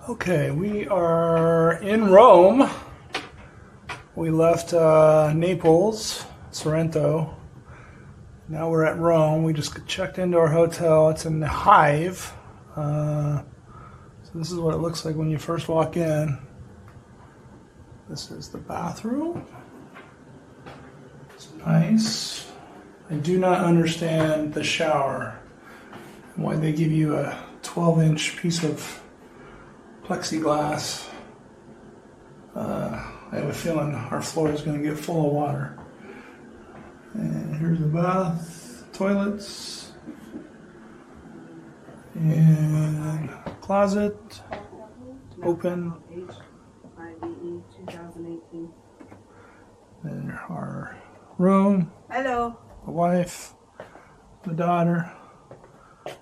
Okay, we are in Rome. We left Naples, Sorrento. Now we're at Rome. We just checked into our hotel. It's in the Hive. So this is what it looks like when you first walk in. This is the bathroom. It's nice. I do not understand the shower and why they give you a 12-inch piece of plexiglass. I have a feeling our floor is going to get full of water. And here's the bath, toilets, and closet, open. And our room. Hello. The wife, the daughter.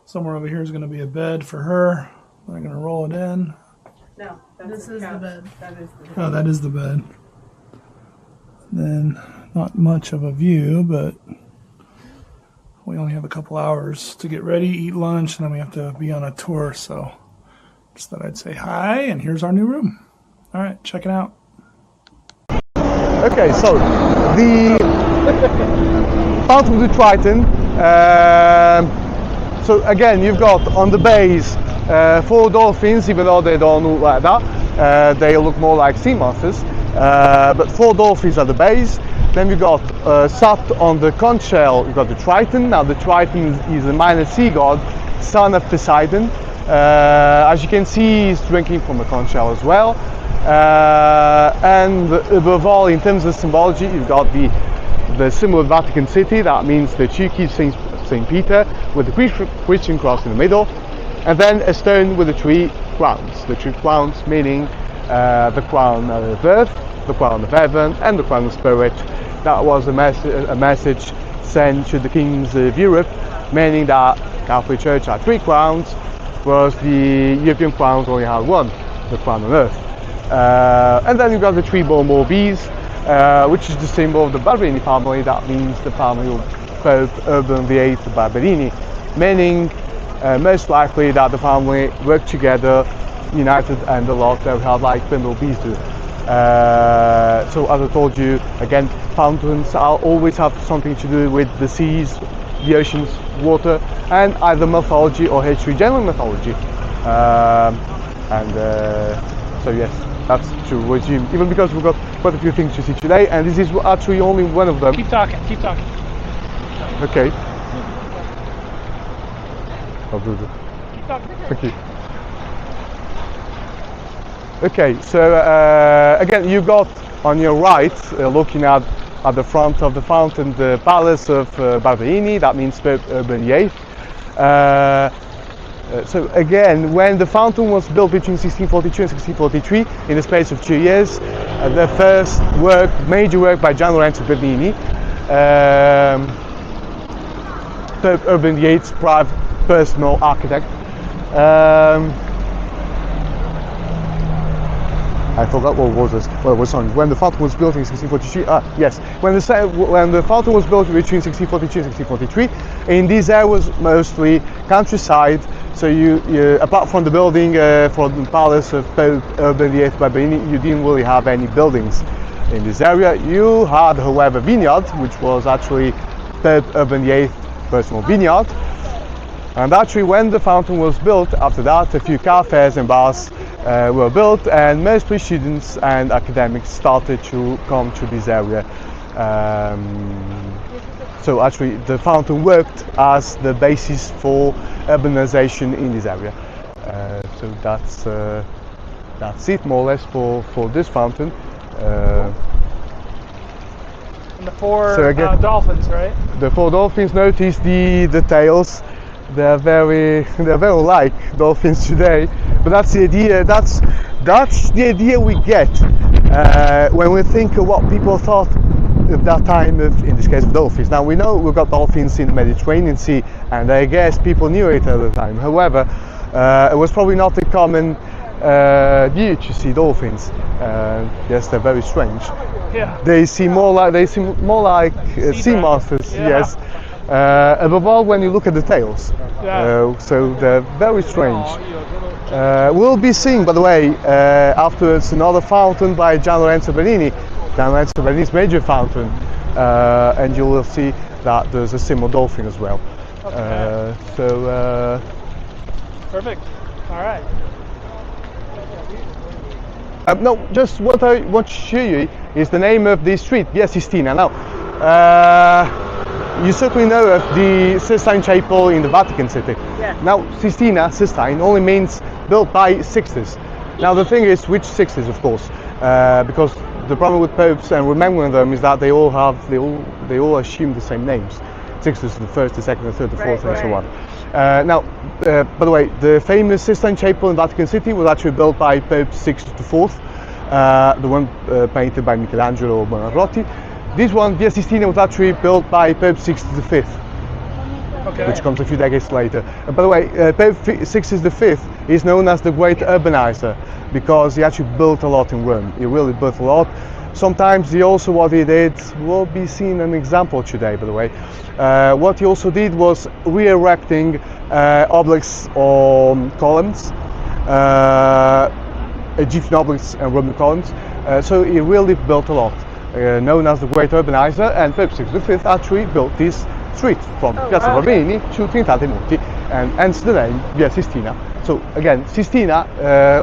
Somewhere over here is going to be a bed for her. We're going to roll it in. No, this is the bed. That is the bed. Oh, that is the bed. Then, not much of a view, but we only have a couple hours to get ready, eat lunch, and then we have to be on a tour. So, just thought I'd say hi, and here's our new room. All right, check it out. Okay, so the Fountain of the Triton. So again, you've got on the base 4 dolphins, even though they don't look like that. They look more like sea monsters. But 4 dolphins at the base. Then we've got sat on the conch shell, you've got the Triton. Now the Triton is a minor sea god, son of Poseidon. As you can see, he's drinking from a conch shell as well. And above all, in terms of symbology, you've got the symbol of Vatican City. That means the cheeky Saint Peter with the Christian cross in the middle, and then a stone with the 3 crowns. The 3 crowns meaning the crown of earth, the crown of heaven, and the crown of spirit. That was a message sent to the kings of Europe, meaning that Catholic Church had 3 crowns, whereas the European crowns only had 1, the crown on earth. And then you've got the 3 bumble bees, which is the symbol of the Barberini family. That means the family of Pope Urban VIII Barberini, meaning most likely that the family worked together, united, and a lot they had like bumblebees do. So as I told you, again, fountains always have something to do with the seas, the oceans, water, and either mythology or history, general mythology. So yes, that's to resume, even because we've got quite a few things to see today, and this is actually only one of them. Keep talking, keep talking. Okay. I'll do that. Keep talking. Thank you. Okay, so again, you've got on your right, looking at the front of the fountain, the palace of Barberini. That means Pope Urban VIII. So again, when the fountain was built between 1642 and 1643, in the space of 2 years, the first major work by Gian Lorenzo Bernini, Pope Urban VIII's private personal architect. I forgot what was this. Well, it was on when the fountain was built in 1643. Yes, when the fountain was built between 1642 and 1643, in these areas mostly countryside. So you apart from the building for the palace of Pope Urban VIII Barberini, you didn't really have any buildings in this area. You had, however, vineyard, which was actually Pope Urban VIII's personal vineyard. And actually, when the fountain was built, after that, a few cafes and bars were built, and mostly students and academics started to come to this area. So actually, the fountain worked as the basis for urbanization in this area. So that's it, more or less, for this fountain. And the 4 so again, dolphins, right? The 4 dolphins. Notice the tails. They're very like dolphins today, but that's the idea. That's the idea we get when we think of what people thought of that time in this case of dolphins. Now we know we've got dolphins in the Mediterranean Sea, and I guess people knew it at the time. However, it was probably not a common view to see dolphins. Yes, they're very strange. Yeah. They seem more like sea monsters. Yeah. Yes. above all when you look at the tails. So they're very strange. We'll be seeing, by the way, afterwards another fountain by Gian Lorenzo Bernini, Gian Lorenzo Bernini's major fountain, and you will see that there's a similar dolphin as well. Perfect. All right. No, just what I want to show you is the name of the street, Via Sistina. Now, you certainly know of the Sistine Chapel in the Vatican City. Yes. Now, Sistina, Sistine, only means built by Sixtus. Now, the thing is, which Sixtus, of course, because the problem with popes and remembering them is that they all assume the same names. Sixtus the first, the second, the third, the fourth, and so on. Now, by the way, the famous Sistine Chapel in Vatican City was actually built by Pope Sixtus IV, the one painted by Michelangelo Buonarroti. This one, Via Sistina, was actually built by Pope Sixtus V, which comes a few decades later. By the way, Pope Sixtus V is known as the Great Urbanizer because he actually built a lot in Rome. He really built a lot. Sometimes what he did will be seen an example today, by the way. What he also did was re-erecting obelisks or columns, Egyptian obelisks and Roman columns. So he really built a lot, known as the Great Urbanizer, and Pope Sixtus V actually built this street from Piazza Barberini to Trinità dei Monti, and hence the name Via Sistina. So again, Sistina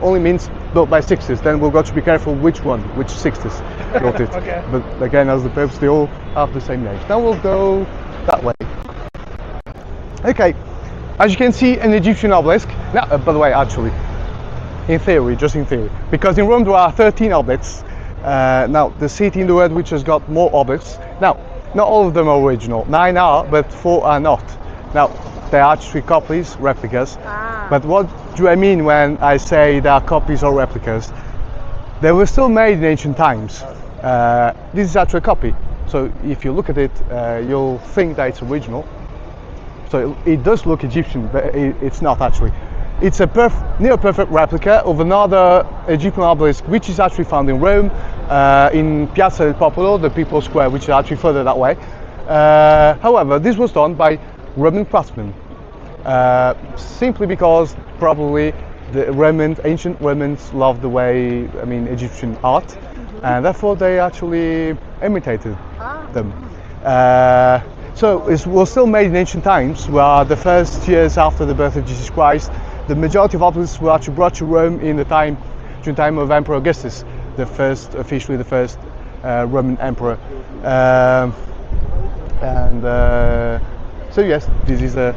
only means built by Sixtus. Then we've got to be careful which Sixtus built it. Okay. But again, as the popes, they all have the same names. Now we'll go that way. Okay, as you can see, an Egyptian obelisk. Now, by the way, actually, in theory, just in theory, because in Rome there are 13 obelisks. Now, the city in the world which has got more obelisks. Now, not all of them are original. 9 are, but 4 are not. Now, they are actually copies, replicas. But what do I mean when I say they are copies or replicas? They were still made in ancient times. This is actually a copy. So if you look at it, you'll think that it's original. So it does look Egyptian, but it's not actually. It's a near perfect replica of another Egyptian obelisk, which is actually found in Rome, in Piazza del Popolo, the People's Square, which is actually further that way. However, this was done by Roman craftsmen, simply because probably the ancient Romans loved the way, Egyptian art, and therefore they actually imitated them. So it was still made in ancient times, where the first years after the birth of Jesus Christ, the majority of obelisks were actually brought to Rome during the time of Emperor Augustus, officially the first Roman emperor. So yes, this is a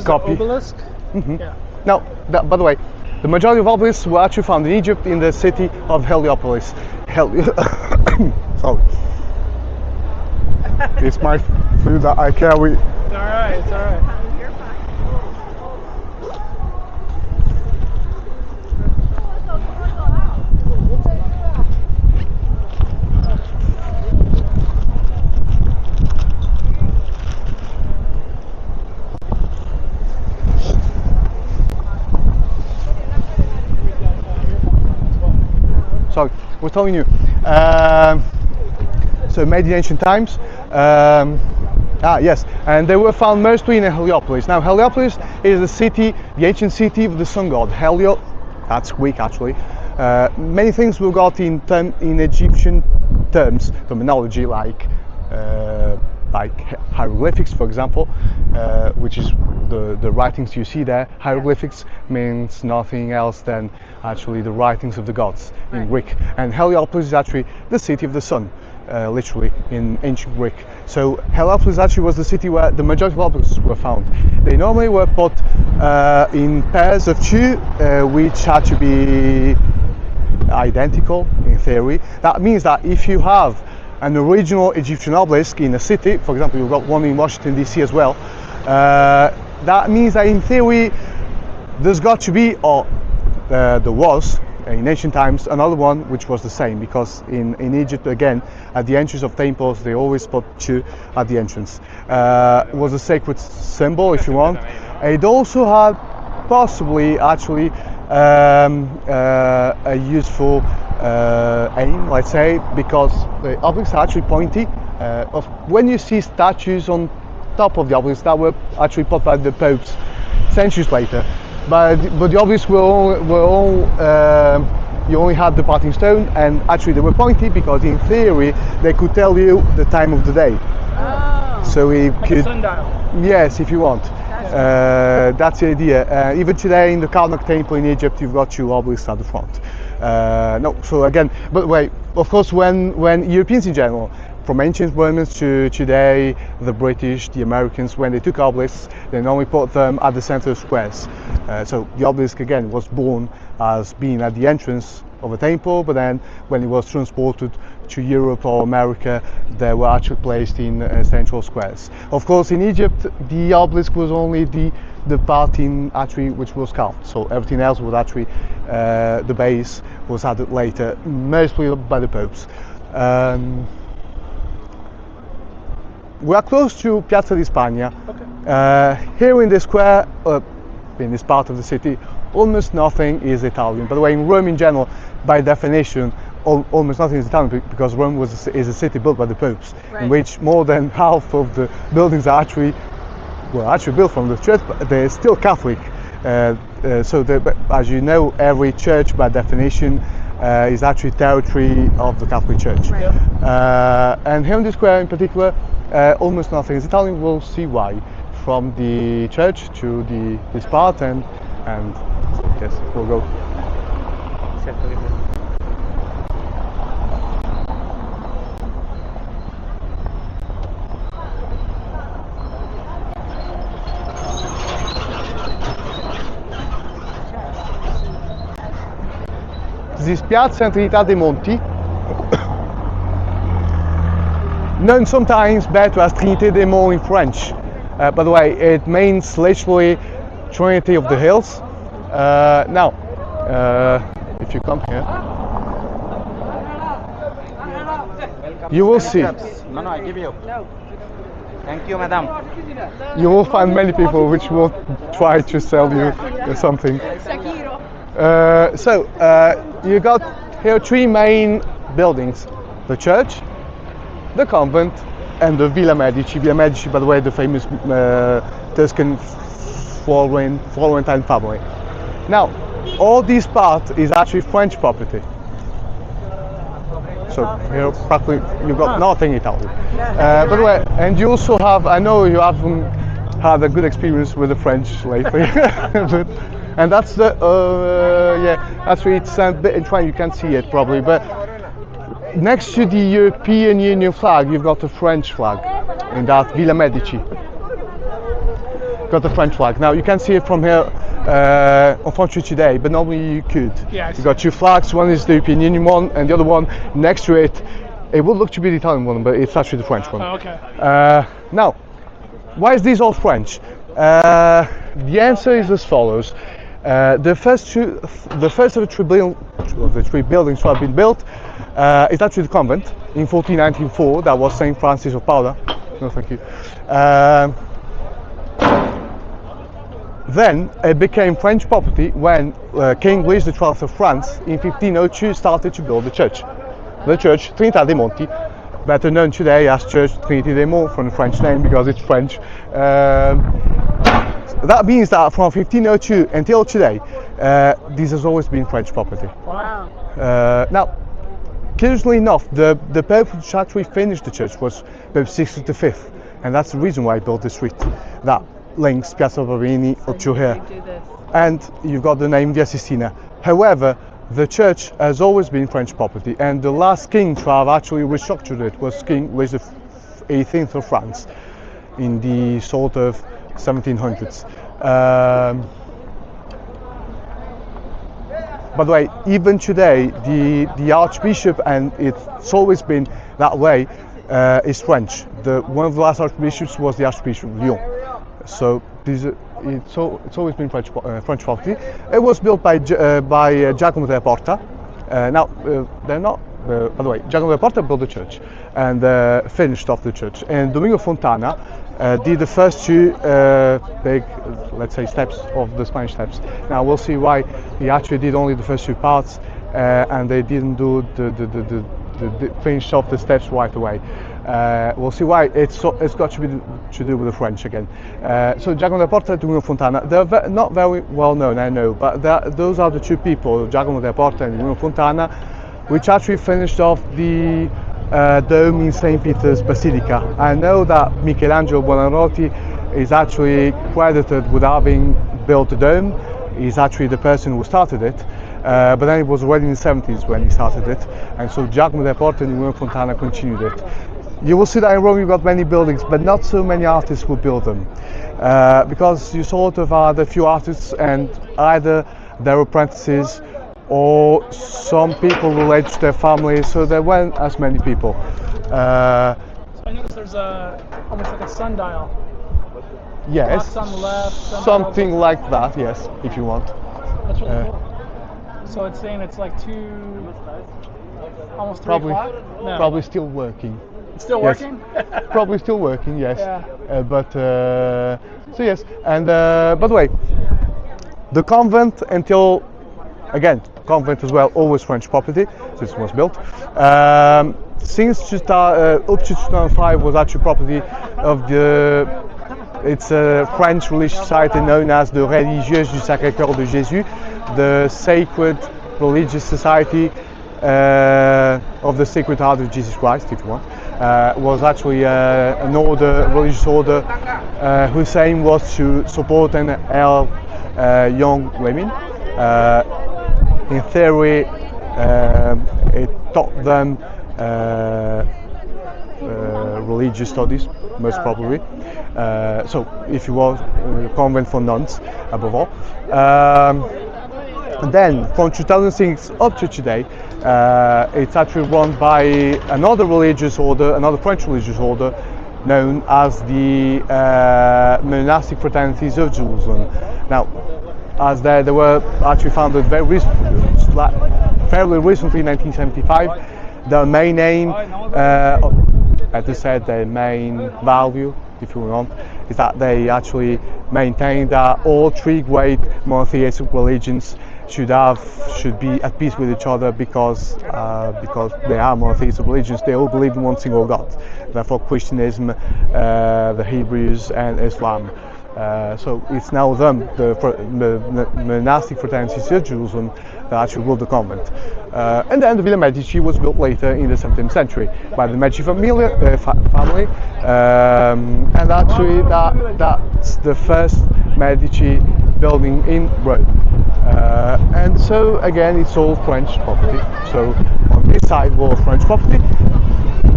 copy. Obelisk? Mm-hmm. Yeah. Now, by the way, the majority of obelisks were actually found in Egypt, in the city of Heliopolis. Sorry. It's my food that I carry. It's alright, it's alright. You're fine. So we're telling you, so made in ancient times. Yes, and they were found mostly in Heliopolis. Now Heliopolis is the ancient city of the sun god Helio. That's Greek actually. Many things we got in Egyptian terminology, like hieroglyphics, for example, which is the writings you see there. Hieroglyphics means nothing else than actually the writings of the gods in Greek, and Heliopolis is actually the city of the sun, literally in ancient Greek. So Heliopolis actually was the city where the majority of obelisks were found. They normally were put in pairs of 2, which had to be identical in theory. That means that if you have an original Egyptian obelisk in a city, for example, you've got one in Washington DC as well, that means that in theory there's got to be, or there was in ancient times, another one which was the same, because in Egypt, again, at the entrance of temples they always put 2 at the entrance. It was a sacred symbol, if you want. It also had possibly actually a useful aim, let's say, because the obelisks are actually pointy. When you see statues on top of the obelisk that were actually put by the popes centuries later. But the obelisks were all you only had the parting stone, and actually they were pointy because in theory they could tell you the time of the day. Oh. So we Like could, a sundial. yes, if you want. That's the idea. Even today in the Karnak temple in Egypt, you've got two obelisks at the front. No, so again, but wait, of course, when Europeans in general, from ancient Romans to today, the British, the Americans, when they took obelisks, they normally put them at the center of squares. So the obelisk again was born as being at the entrance of a temple, but then when it was transported to Europe or America, they were actually placed in central squares. Of course, in Egypt, the obelisk was only the part in actually which was carved. So everything else was actually the base was added later, mostly by the popes. We are close to Piazza di Spagna. Okay. Here in the square, in this part of the city, almost nothing is Italian. By the way, in Rome in general, by definition, almost nothing is Italian because Rome is a city built by the popes, in which more than half of the buildings are actually built from the church, but they're still Catholic. So as you know, every church by definition is actually territory of the Catholic Church. Right. And here in the square in particular, almost nothing is Italian. We'll see why. From the church to this part, and yes, we'll go. This Piazza Trinità dei Monti, known sometimes better as Trinité des Monts in French. By the way, it means literally Trinity of the Hills. Now, if you come here, you will see. No, I give you. No. Thank you, madam. You will find many people which will try to sell you something. So you got here three main buildings: the church, the convent, and the Villa Medici. Villa Medici, by the way, the famous Tuscan Florentine family. Now, all this part is actually French property. So here, practically, you got nothing Italian. By the way, and you also have, I know you haven't had a good experience with the French lately, and that's the, actually it's a bit in French, you can't see it probably, but next to the European Union flag, you've got the French flag in that Villa Medici. Got the French flag. Now you can see it from here, unfortunately today, but normally you could. Yeah, You've got two flags, one is the European Union one, and the other one next to it, it would look to be the Italian one, but it's actually the French one. Oh, okay. Now, why is this all French? The answer is as follows. The first of the three buildings to have been built is actually the convent in 1494. That was Saint Francis of Paula. No, thank you. Then it became French property when King Louis XII of France in 1502 started to build the church. The church Trinità dei Monti, better known today as Church Trinité des Monts from the French name because it's French. That means that from 1502 until today, this has always been French property. Wow. Now, curiously enough, the Pope which actually finished the church was Pope Sixtus V, and that's the reason why he built the street that links Piazza Barberini up to here. And you've got the name Via Sistina. However, the church has always been French property, and the last king to have actually restructured it was King Louis XVIII of France in the sort of 1700s. By the way, even today, the Archbishop, and it's always been that way, is French. One of the last Archbishops was the Archbishop of Lyon. So it's always been French property. It was built by Giacomo della Porta. Now they're not. By the way, Giacomo della Porta built the church and finished off the church. And Domingo Fontana did the first two big, let's say, steps of the Spanish steps. Now we'll see why he actually did only the first two parts, and they didn't do finish off the steps right away. We'll see why. It's got to do with the French again. So Giacomo della Porta and Bruno Fontana, they're not very well known, I know, but those are the two people, Giacomo della Porta and Bruno Fontana, which actually finished off the dome in St. Peter's Basilica. I know that Michelangelo Buonarroti is actually credited with having built the dome. He's actually the person who started it, but then it was already in the 70s when he started it, and so Giacomo della Porta and Bruno Fontana continued it. You will see that in Rome you've got many buildings, but not so many artists who build them, because you sort of had a few artists and either their apprentices or some people related to their families, so there weren't as many people. So I noticed there's almost like a sundial. Yes, Clocks on the left, something like that, yes, if you want. That's really cool. So it's saying it's like almost 3 o'clock? No. Probably still working. It's still Yes. working? Probably still working, yes. Yeah. So yes, and by the way, the convent until, again, convent as well, always French property since it was built. Since up to 2005 was actually property of it's a French religious society known as the Religieuse du Sacré-Cœur de Jésus, the Sacred Religious Society of the Sacred Heart of Jesus Christ, if you want. Was actually an order, religious order, whose aim was to support and help young women. In theory, it taught them religious studies, most probably. So, if you will, convent for nuns, above all. Then, from 2006 up to today, it's actually run by another religious order, another French religious order, known as the monastic fraternities of Jerusalem. Now, as they were actually founded fairly recently, in 1975, their main aim, as I said, their main value, if you want, is that they actually maintain that all three great monotheistic religions should be at peace with each other because they are monotheistic religions. They all believe in one single God. Therefore, Christianism, the Hebrews, and Islam. So it's now them, the monastic fraternities of Jerusalem, that actually ruled the convent. And then the Villa Medici was built later in the 17th century by the Medici family, and actually that's the first Medici building in Rome. And so again, it's all French property. So on this side, we're French property,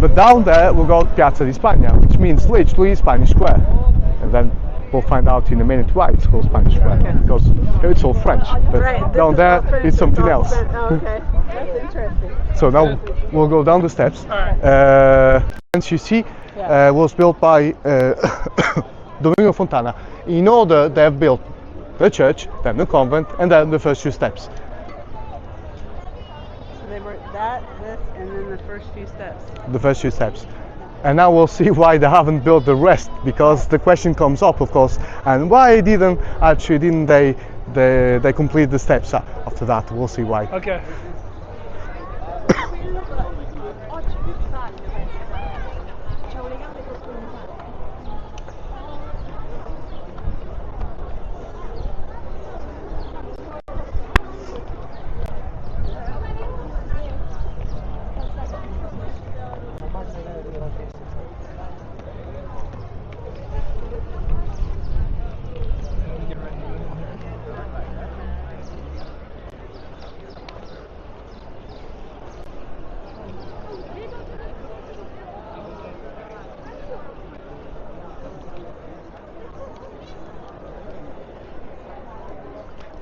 but down there we've got Piazza di Spagna, which means literally Spanish Square. And then we'll find out in a minute why it's called Spanish Square, because here it's all French, but down there it's something else. Okay, that's interesting. So now we'll go down the steps. As you see, was built by Domenico Fontana. In order, they have built the church, then the convent, and then the first few steps. So they were that, this, and then the first few steps. The first few steps. And now we'll see why they haven't built the rest, because the question comes up, of course, and why didn't they complete the steps after that? We'll see why. Okay.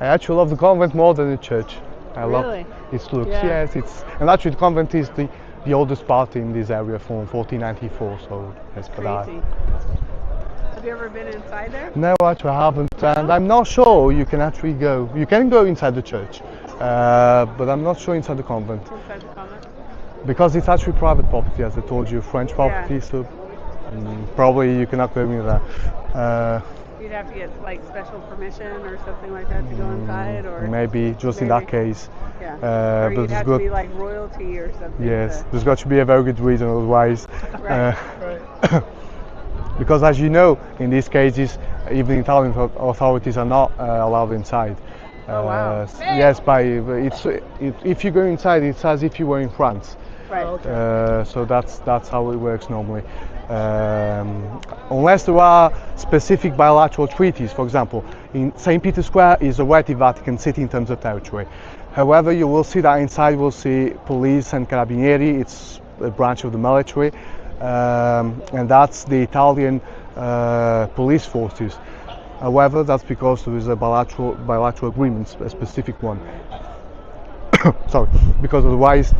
I actually love the convent more than the church. I love Really? its looks. Yeah. Yes, and actually the convent is the oldest part in this area from 1494. So that's for that. Crazy. Have you ever been inside there? No, actually I haven't, and I'm not sure you can actually go. You can go inside the church, but I'm not sure inside the convent, Inside the convent? because it's actually private property, as I told you, French property. Yeah. So probably you cannot go in there. You'd have to get like special permission or something like that to go inside, or Maybe just in that Maybe. case. yeah. Or but you'd it's have good. to be like royalty or something. Yes, to- there's got to be a very good reason otherwise. Right. Right. Because as you know, in these cases, even Italian authorities are not allowed inside. Oh, wow. Yes, if you go inside, it's as if you were in France. Right. Okay. So that's how it works normally. Unless there are specific bilateral treaties, for example, in St. Peter's Square is already Vatican City in terms of territory. However, you will see that inside we'll see police and carabinieri, it's a branch of the military, and that's the Italian police forces. However, that's because there is a bilateral agreement, a specific one. Sorry, because otherwise,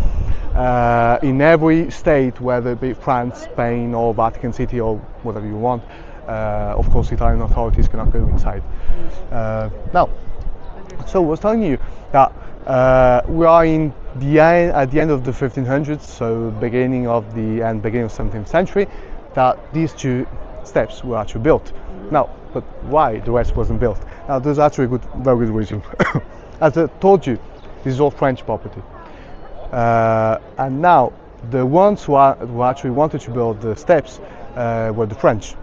in every state, whether it be France, Spain, or Vatican City, or whatever you want, of course, Italian authorities cannot go inside. Now, so I was telling you that we are in the end, at the end of the 1500s, so beginning of the 17th century, that these two steps were actually built. Now, but why the rest wasn't built? Now, there's actually a very good reason. As I told you, this is all French property. And now, the ones who actually wanted to build the steps were the French.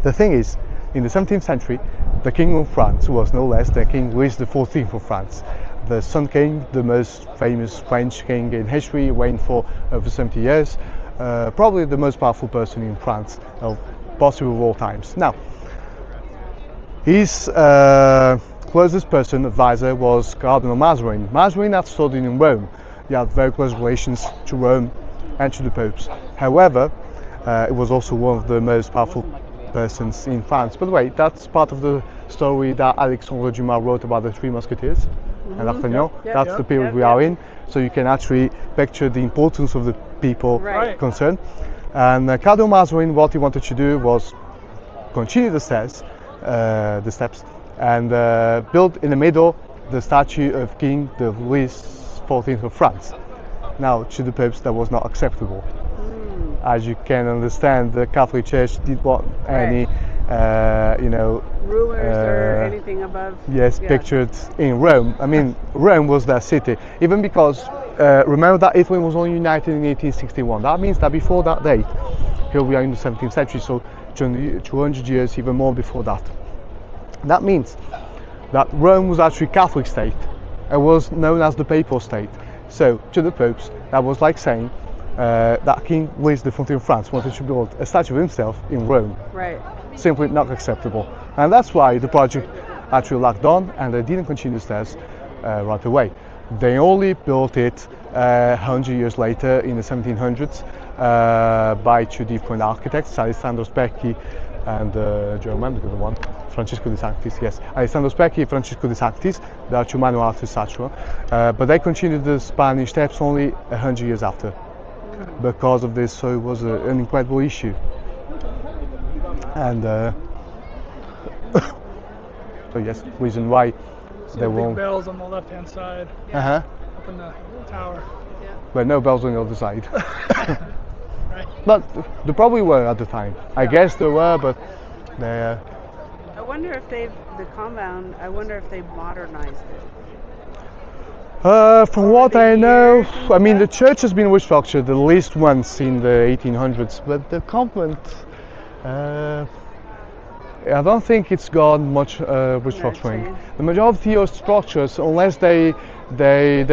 The thing is, in the 17th century, the King of France was no less than King Louis XIV of France. The Sun King, the most famous French king in history, reigned for over 70 years, probably the most powerful person in France, possibly of all times. Now, his closest person, advisor, was Cardinal Mazarin. Mazarin had studied in Rome. He had very close relations to Rome and to the popes. However, it was also one of the most powerful persons in France. By the way, that's part of the story that Alexandre Dumas wrote about the Three Musketeers and D'Artagnan. That's the period we are in, so you can actually picture the importance of the people concerned. And Cardinal Mazarin, what he wanted to do was continue the steps, and build in the middle the statue of King Louis XIV of France. Now, to the popes, that was not acceptable. As you can understand, the Catholic Church didn't want any, rulers or anything above. Yes, pictured in Rome. I mean, Rome was their city. Even because, remember that Italy was only united in 1861. That means that before that date, here we are in the 17th century, so 200 years, even more before that. That means that Rome was actually a Catholic state. It was known as the Papal State. So, to the popes, that was like saying that King Louis XIV of France wanted to build a statue of himself in Rome. Right. Simply not acceptable. And that's why the project actually lagged on, and they didn't continue the steps right away. They only built it 100 years later in the 1700s by two different architects, Alessandro Specchi and do you remember the other one? Francesco de Sanctis, yes. Alessandro Specchi and Francesco de Sanctis, they are two manual artists actually, but they continued the Spanish steps only 100 years after. Because of this, so it was an incredible issue. And so yes, reason why See they the big won't. bells on the left-hand side, Uh-huh. up in the tower. But no bells on the other side. Right. But there probably were at the time. I guess there were, but they. I wonder if they've modernized it. From what I know, I mean, the church has been restructured at least once in the 1800s, but the convent, I don't think it's got much restructuring. change. The majority of structures, unless they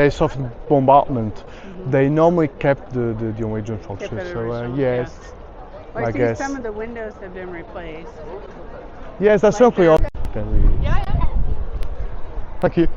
suffered bombardment, they normally kept the original structure. Kept it So original, yes, Well, I I see guess. some of the windows have been replaced. Yes, that's like simply all. Thank you.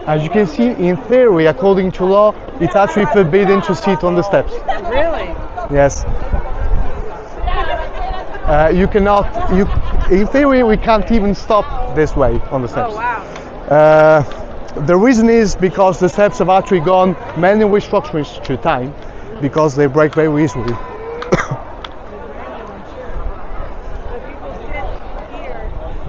As you can see, in theory, according to law, it's actually forbidden to sit on the steps. Really? Yes. You cannot. In theory, we can't even stop this way on the steps. Oh, wow. The reason is because the steps have actually gone many restructurings through time, because they break very easily.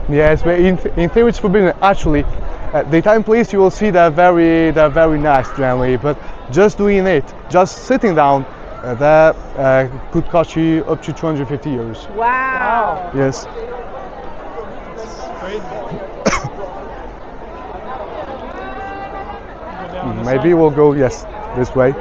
Yes, but in theory it's forbidden. Actually, the Italian police, you will see they're very nice generally, but just doing it, just sitting down, that could cost you up to 250 euros. Wow. Yes. Maybe we'll go, yes, this way.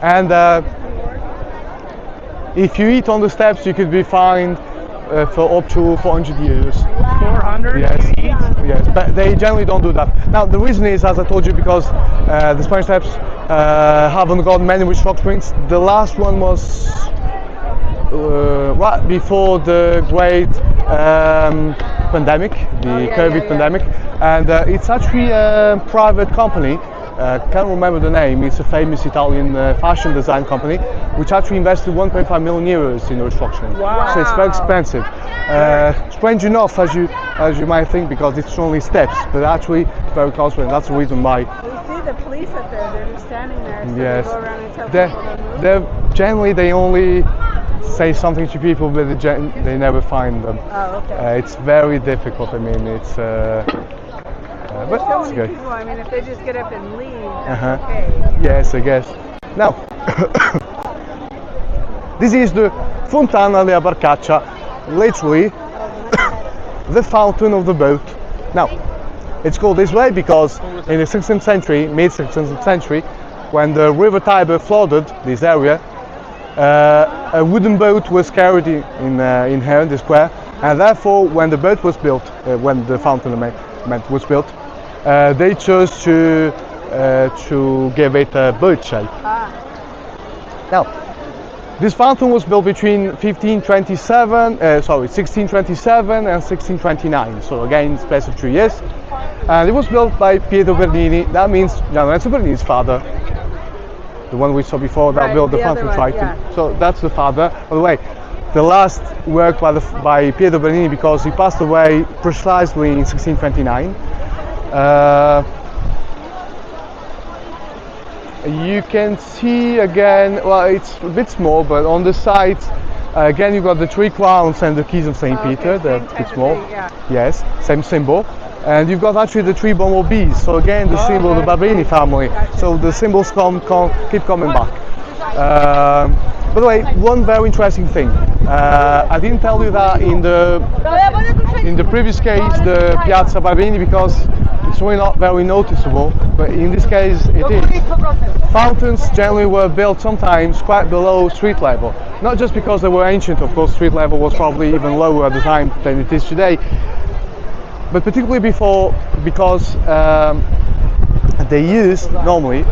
And if you eat on the steps, you could be fined for up to 400 euros. 400 Yes. you eat? Yes, but they generally don't do that. Now the reason is, as I told you, because the Spanish steps haven't got many restructurings. The last one was right before the great pandemic, the COVID pandemic, and it's actually a private company. Can't remember the name. It's a famous Italian fashion design company, which actually invested 1.5 million euros in restructuring. Wow. So it's very expensive. Strange enough, as you might think, because it's only steps, but actually it's very costly, and that's the reason why. We see the police up there. They're just standing there. So Yes. they go around and tell people to move. They're generally they only say something to people, but they never find them. Oh, okay. It's very difficult. I mean, it's. But So it's many okay. people. I mean, if they just get up and leave, that's Uh-huh. okay. Yes, I guess. Now, this is the Fontana della Barcaccia, literally the fountain of the boat. Now, it's called this way because in the 16th century, mid-16th century, when the River Tiber flooded this area, a wooden boat was carried in here in the square, and therefore, when the boat was built, when the fountain was built, they chose to give it a boat shape. Now, this fountain was built between 1627 and 1629. So again, space of 3 years, and it was built by Pietro Bernini. That means Lorenzo Bernini's father, the one we saw before that Right, built the the other fountain one, Triton. yeah. So that's the father. By the way, the last work by Pietro Bernini, because he passed away precisely in 1629. You can see again, well, it's a bit small, but on the sides, again, you got the three crowns and the keys of Saint Peter. They're a bit small. Yeah. Yes, same symbol. And you've got actually the three bumblebees. So again, the symbol of the Barberini family. So the symbols keep coming back. By the way, one very interesting thing. I didn't tell you that in the previous case, the Piazza Barberini, because it's really not very noticeable, but in this case it is. Fountains generally were built sometimes quite below street level. Not just because they were ancient, of course street level was probably even lower at the time than it is today, but particularly because they used normally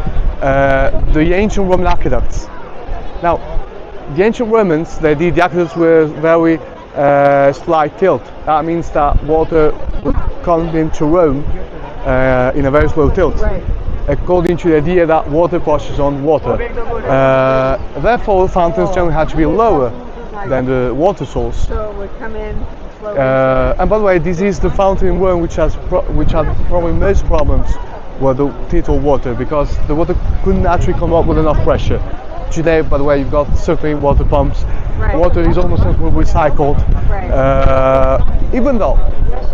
the ancient Roman aqueducts. Now, the ancient Romans, the aqueducts were very slight tilt. That means that water would come into Rome in a very slow tilt, Right. according to the idea that water washes on water. Therefore, fountains generally had to be lower than the water source. So it would come in slowly. And by the way, this is the fountain in Rome which had probably most problems with the tidal water, because the water couldn't actually come up with enough pressure. Today, by the way, you've got certainly water pumps. Right. Water is almost recycled. Right. Even though,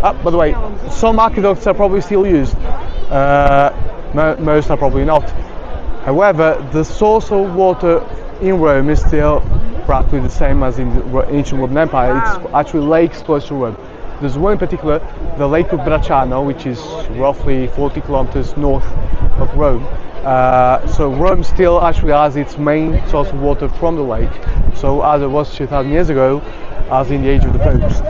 by the way, some aqueducts are probably still used. Most are probably not. However, the source of water in Rome is still practically the same as in the ancient Roman Empire. Wow. It's actually lakes close to Rome. There's one in particular, the Lake of Bracciano, which is roughly 40 kilometers north of Rome. So Rome still actually has its main source of water from the lake, So as it was 2,000 years ago, as in the age of the popes.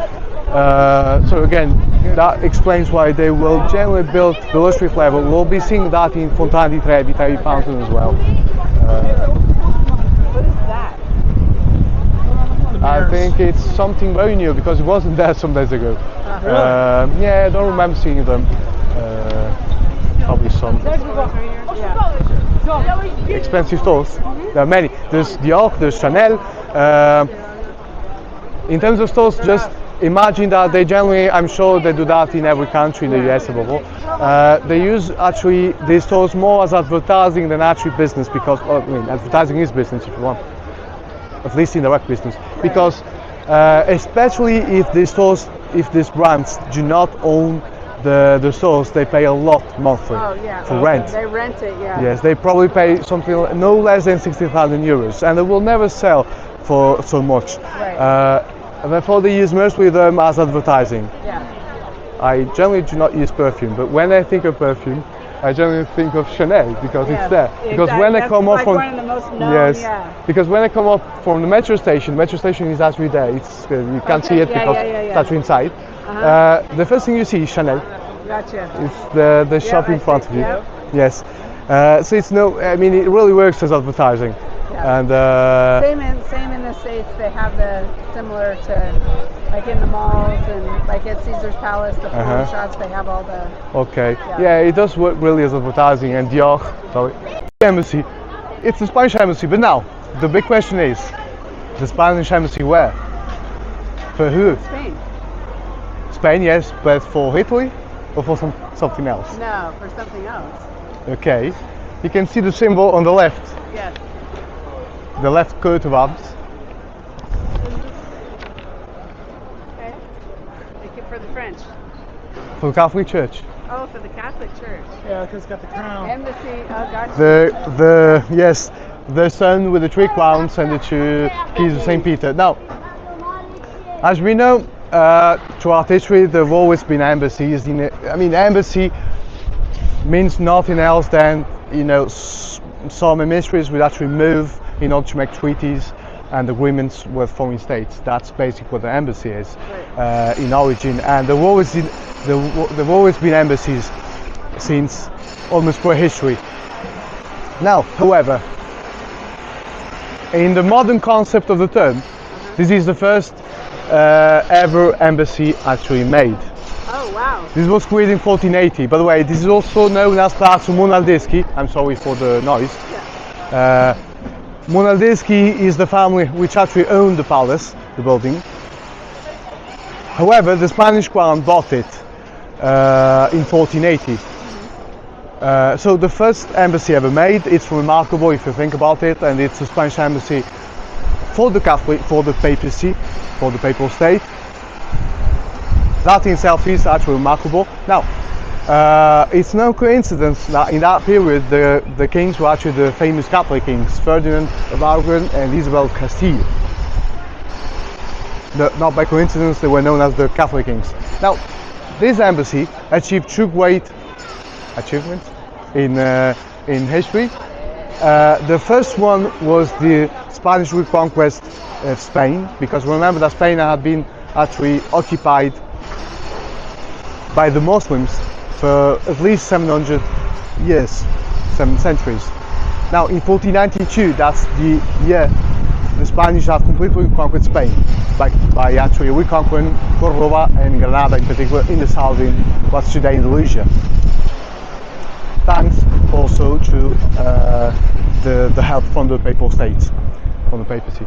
So again, that explains why they will generally build below street level. We'll be seeing that in Fontana di Trevi, Trevi Fountain as well. What is that? I think it's something very new because it wasn't there some days ago. Yeah, I don't remember seeing them. Probably some expensive stores. There are many. There's Dior, there's Chanel. In terms of stores, just imagine that they generally, I'm sure they do that in every country in the US above all. They use actually these stores more as advertising than actually business because, I mean, advertising is business if you want, at least indirect business. Because especially if these stores, if these brands do not own the stores, they pay a lot monthly for rent. They rent it, yeah. Yes, they probably pay something no less than 60,000 euros, and they will never sell for so much. Right. And therefore they use mostly them as advertising. Yeah. I generally do not use perfume, but when I think of perfume, I generally think of Chanel because Yeah, it's there. Because exactly. when I That's come off like from one of the most known, yes, yeah. because when I come up from the metro station is actually there. It's you can't see it yeah, because yeah. it's actually inside. The first thing you see is Chanel. Gotcha. It's the shop I in front see. of you. Yep. Yes. So it's I mean, it really works as advertising. Yeah. And Same in the States. They have the similar to like in the malls and like at Caesar's Palace, the photo shops. They have all the. okay. Yeah, it does work really as advertising. And Dior, sorry, the embassy. It's the Spanish embassy. But now the big question is, the Spanish embassy where? For who? Spain. Spain, yes, but for Italy or for something else? No, for something else. Okay. You can see the symbol on the left. Yes. The left coat of arms. Okay. Thank you for the French. For the Catholic Church. Oh, for the Catholic Church. Yeah, because it's got the crown. Embassy. Oh, gotcha. The sun with the three crowns and the two keys of St. Peter. Now, as we know, throughout history, there have always been embassies. Embassy means nothing else than some ministries would actually move in order to make treaties and agreements with foreign states. That's basically what the embassy is in origin. And there have always been embassies since almost prehistory. Now, however, in the modern concept of the term, this is the first ever embassy actually made. Oh, wow. This was created in 1480. By the way, this is also known as Palazzo Monaldeschi. I'm sorry for the noise. Monaldeschi is the family which actually owned the palace, the building. However, the Spanish crown bought it in 1480. So the first embassy ever made, it's remarkable if you think about it, and it's a Spanish embassy for the Catholic, for the papacy, for the papal state. That in itself is actually remarkable. Now, it's no coincidence that in that period the kings were actually the famous Catholic kings, Ferdinand of Aragon and Isabel of Castile. Not by coincidence, they were known as the Catholic kings. Now, this embassy achieved two great achievements in history. The first one was the Spanish reconquest of Spain, because remember that Spain had been actually occupied by the Muslims for at least 700 years, 7 centuries. Now in 1492, that's the year the Spanish have completely conquered Spain by actually reconquering Córdoba and Granada in particular in the south in what's today Andalusia. Thanks also to the help from the papal states, from the papacy.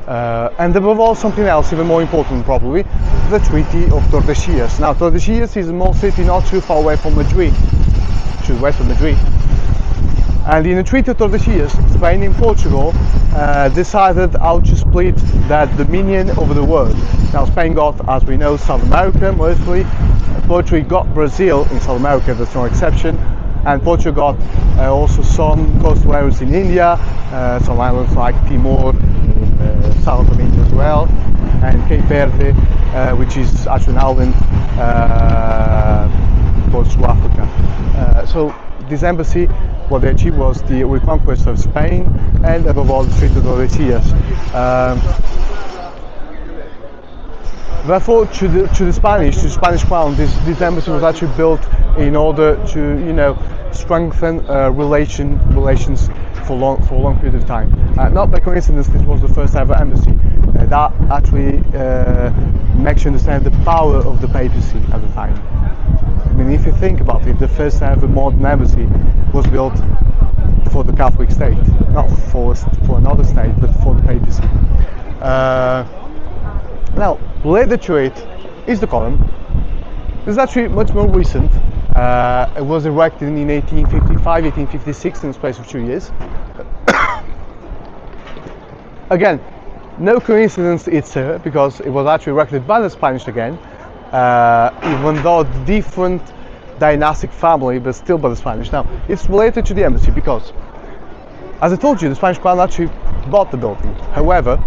And above all, something else even more important probably, the Treaty of Tordesillas. Now Tordesillas is a small city not too far away from Madrid, to the west of Madrid. And in the Treaty of Tordesillas, Spain and Portugal decided how to split that dominion over the world. Now Spain got, as we know, South America mostly, Portugal got Brazil in South America, that's no exception, and Portugal got also some coastal areas in India, some islands like Timor, south of India as well, and Cape Verde, which is actually an island close to Africa. So this embassy what they achieved was the reconquest of Spain and above all the Treaty of Tordesillas. Therefore, to the Spanish crown, this embassy was actually built in order to, strengthen relations for a long period of time. Not by coincidence, this was the first ever embassy. That actually makes you understand the power of the papacy at the time. I mean, if you think about it, the first ever modern embassy was built for the Catholic state, not for another state, but for the papacy. Now, related to it is the column. This is actually much more recent. It was erected in 1855, 1856 in the space of 2 years. Again, no coincidence it's here, because it was actually erected by the Spanish again, even though different dynastic family, but still by the Spanish. Now, it's related to the embassy because, as I told you, the Spanish crown actually bought the building. However,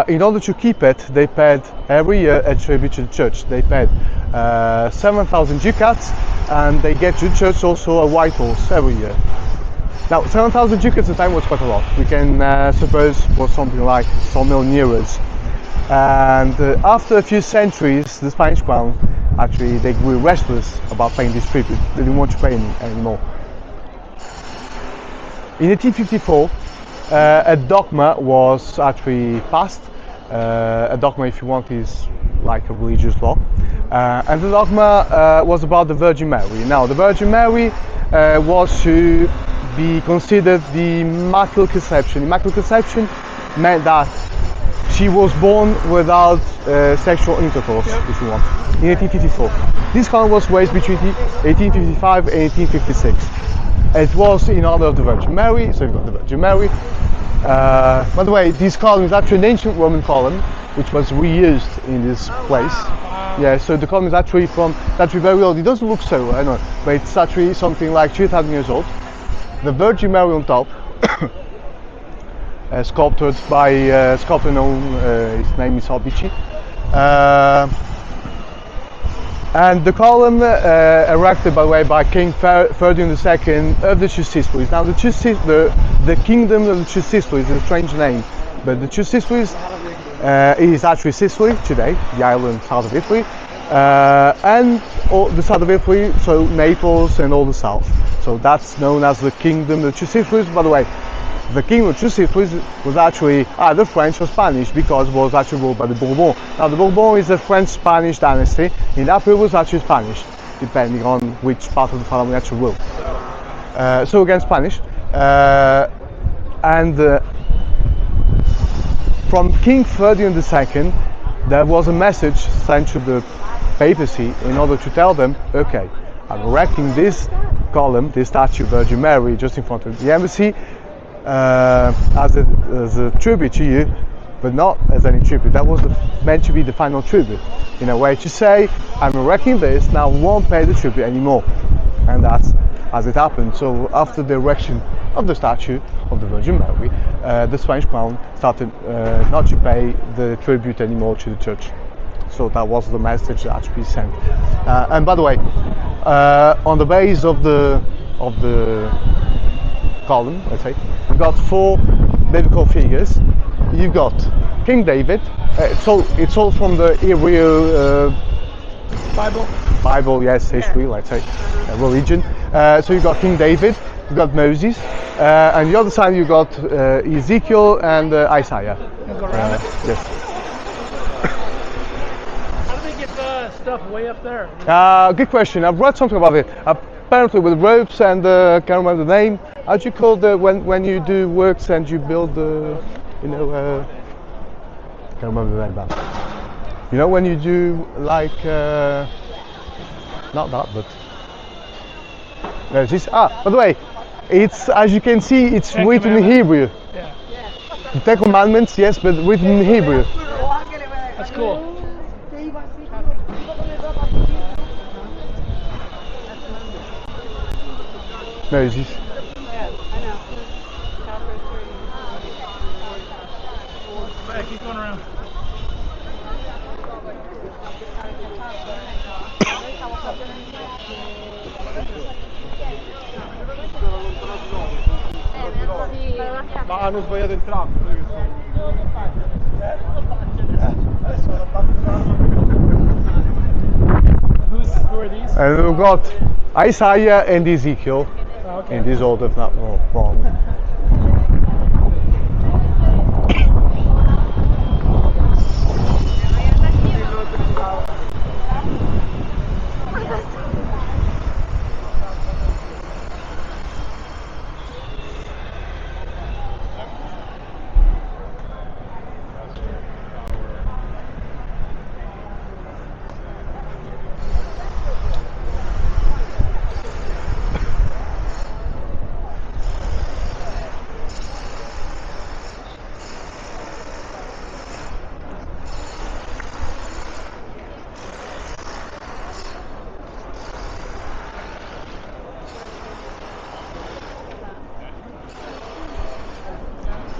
in order to keep it, they paid every year a tribute to the church. They paid 7,000 ducats, and they gave to the church also a white horse every year. Now, 7,000 ducats at the time was quite a lot. We can suppose was something like some million euros. And after a few centuries, the Spanish crown actually they grew restless about paying this tribute. They didn't want to pay anymore. In 1854, a dogma was actually passed. A dogma, if you want, is like a religious law. And the dogma was about the Virgin Mary. Now, the Virgin Mary was to be considered the Immaculate Conception. Immaculate Conception meant that she was born without sexual intercourse, if you want, in 1854. This column was raised between 1855 and 1856. It was in honor of the Virgin Mary, so you've got the Virgin Mary. By the way, this column is actually an ancient Roman column, which was reused in this place. Yeah, so the column is actually very old. It doesn't look so, I know, but it's actually something like 2,000 years old. The Virgin Mary on top, sculpted by a sculptor known, his name is Obelisco. And the column erected, by the way, by King Ferdinand II of the Two Sicilies. Now, the kingdom of the Two Sicilies is a strange name, but the Two Sicilies is actually Sicily today, the island south of Italy, and the south of Italy, so Naples and all the south. So that's known as the kingdom of the Two Sicilies. By the way, the kingdom of Two Sicilies was actually either French or Spanish, because it was actually ruled by the Bourbon. Now, the Bourbon is a French-Spanish dynasty. In that period, it was actually Spanish, depending on which part of the family actually ruled. So again, Spanish. From King Ferdinand II, there was a message sent to the papacy in order to tell them, okay, I'm erecting this column, this statue of Virgin Mary, just in front of the embassy, as a tribute to you, but not as any tribute. That was meant to be the final tribute, in a way to say, I'm erecting this, now I won't pay the tribute anymore. And that's as it happened. So after the erection of the statue of the Virgin Mary, the Spanish crown started not to pay the tribute anymore to the church. So that was the message that had to be sent. And by the way, on the base of the column, let's say, you've got four biblical figures. You've got King David. It's all from the Hebrew Bible, yes, history, let's say, religion. So you've got King David, you've got Moses, and the other side you've got Ezekiel and Isaiah. Yes. How do they get the stuff way up there? Good question. I've read something about it. Apparently with ropes and can't remember the name. How do you call when you do works and you build the, can't remember the name now. You know, when you do like not that, but there's this. By the way, it's, as you can see, it's written in Hebrew. Yeah. The Ten Commandments, yes, but written in Hebrew. That's cool. Moses. Yeah, I know. Right, keep going around. Ma hanno sbagliato entrambi. Who are these? And we've got Isaiah and Ezekiel Oh, okay. in this order, if not wrong.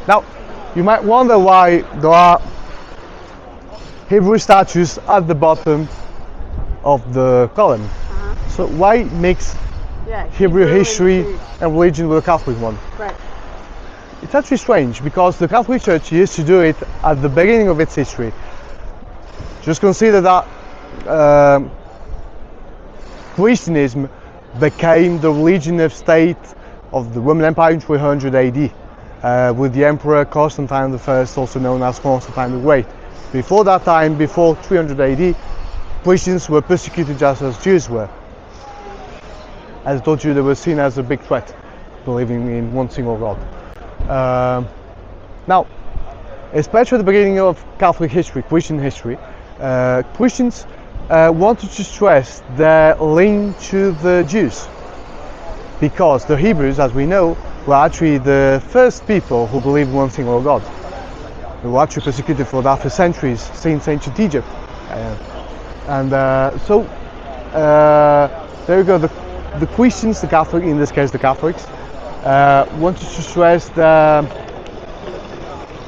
Now, you might wonder why there are Hebrew statues at the bottom of the column. So why mix Yeah, Hebrew history and and religion with a Catholic one? Right. It's actually strange because the Catholic Church used to do it at the beginning of its history. Just consider that Christianism became the religion of state of the Roman Empire in 300 AD with the Emperor Constantine I, also known as Constantine the Great. Before that time, before 300 AD, Christians were persecuted just as Jews were. As I told you, they were seen as a big threat, believing in one single God. Now, especially at the beginning of Catholic history, Christian history, Christians wanted to stress their link to the Jews, because the Hebrews, as we know, were actually the first people who believed in one single God. They were actually persecuted for that for centuries since ancient Egypt. So there you go. The Christians, the Catholic, in this case the Catholics, wanted to stress that,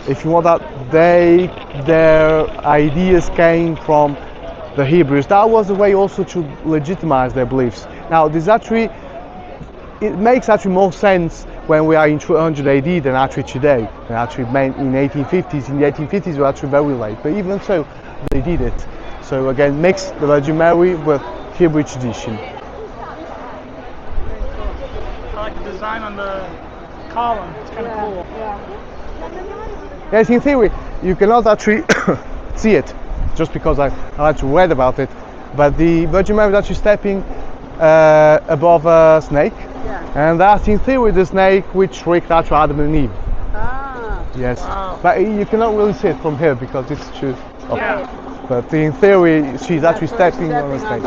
if you want, that their ideas came from the Hebrews. That was a way also to legitimize their beliefs. Now, it makes actually more sense when we are in 200 AD than actually today. And actually in 1850s. In the 1850s, we're actually very late, but even so, they did it. So again, mix the Virgin Mary with Hebrew tradition. I like the design on the column. It's kind of cool. Yeah. Yes, in theory, you cannot actually see it, just because I actually read about it. But the Virgin Mary is actually stepping above a snake, and that's in theory the snake which tricked actually Adam and Eve. Ah. Yes, Wow. but you cannot really see it from here because it's too. Yeah. But in theory, she's actually stepping on a snake.